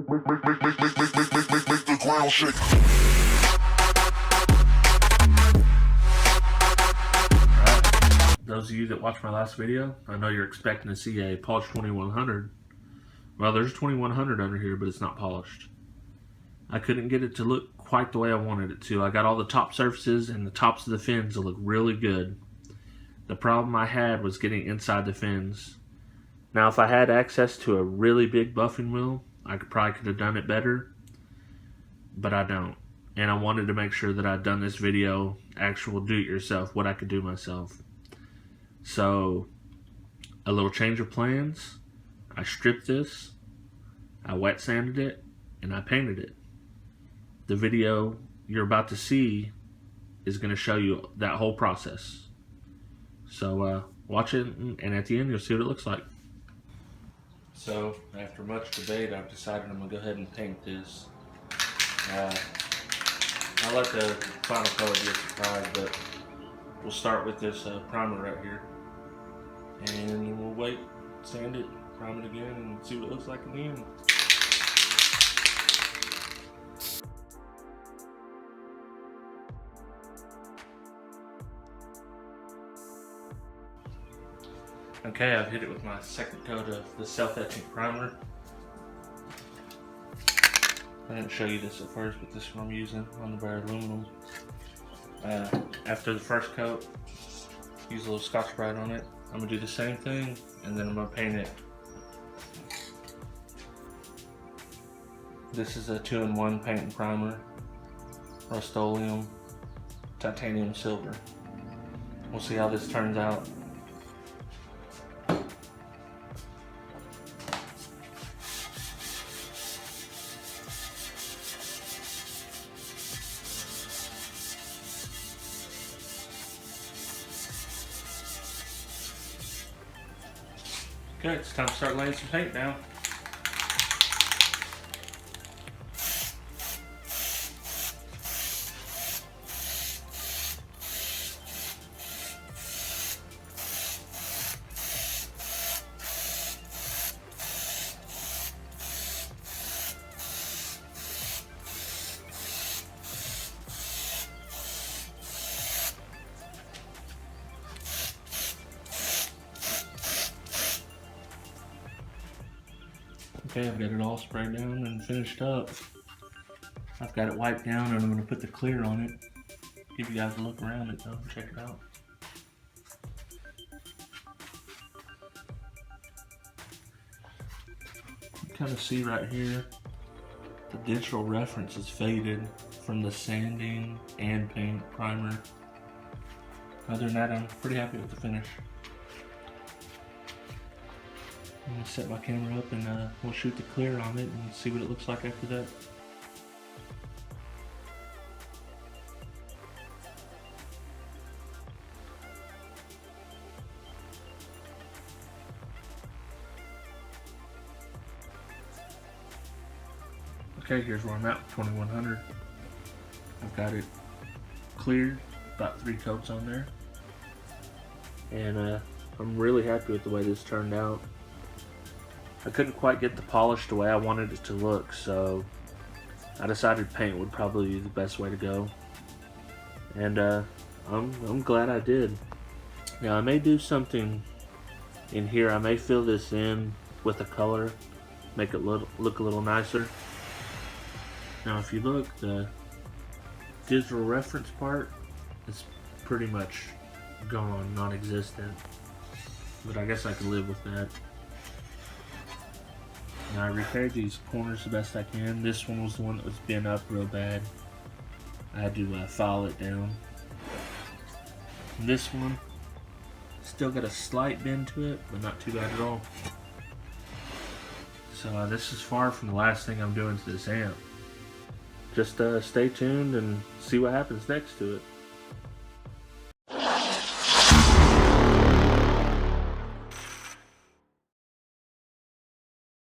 Make the ground shake. Those of you that watched my last video, I know you're expecting to see a polished 2100. Well, there's 2100 under here, but it's not polished. I couldn't get it to look quite the way I wanted it to. I got all the top surfaces and the tops of the fins to look really good. The problem I had was getting inside the fins. Now, if I had access to a really big buffing wheel, I probably could have done it better, but I don't. And I wanted to make sure that I'd done this video, actual do-it-yourself, what I could do myself. So, a little change of plans. I stripped this, I wet sanded it, and I painted it. The video you're about to see is going to show you that whole process. So watch it, and at the end you'll see what it looks like. So after much debate, I've decided I'm going to go ahead and paint this. I'll let the final color be a surprise, but we'll start with this primer right here. And then we'll wait, sand it, prime it again, and see what it looks like in the end. Okay, I've hit it with my second coat of the self-etching primer. I didn't show you this at first, but this is what I'm using on the bare aluminum. After the first coat, use a little Scotch-Brite on it. I'm going to do the same thing, and then I'm going to paint it. This is a 2-in-1 paint and primer, Rust-Oleum, titanium silver. We'll see how this turns out. Okay, it's time to start laying some paint down. Okay, I've got it all sprayed down and finished up. I've got it wiped down, and I'm going to put the clear on it. Give you guys a look around it though, check it out. You kind of see right here, the digital reference is faded from the sanding and paint primer. Other than that, I'm pretty happy with the finish. I'm going to set my camera up, and we'll shoot the clear on it and see what it looks like after that. Okay, here's where I'm at with 2100. I've got it cleared, about 3 coats on there. And I'm really happy with the way this turned out. I couldn't quite get the polish the way I wanted it to look, so I decided paint would probably be the best way to go. And I'm glad I did. Now I may do something in here. I may fill this in with a color, make it look a little nicer. Now if you look, the digital reference part is pretty much gone, non-existent. But I guess I could live with that. Now I repaired these corners the best I can. This one was the one that was bent up real bad. I had to file it down. And this one, still got a slight bend to it, but not too bad at all. So this is far from the last thing I'm doing to this amp. Just stay tuned and see what happens next to it.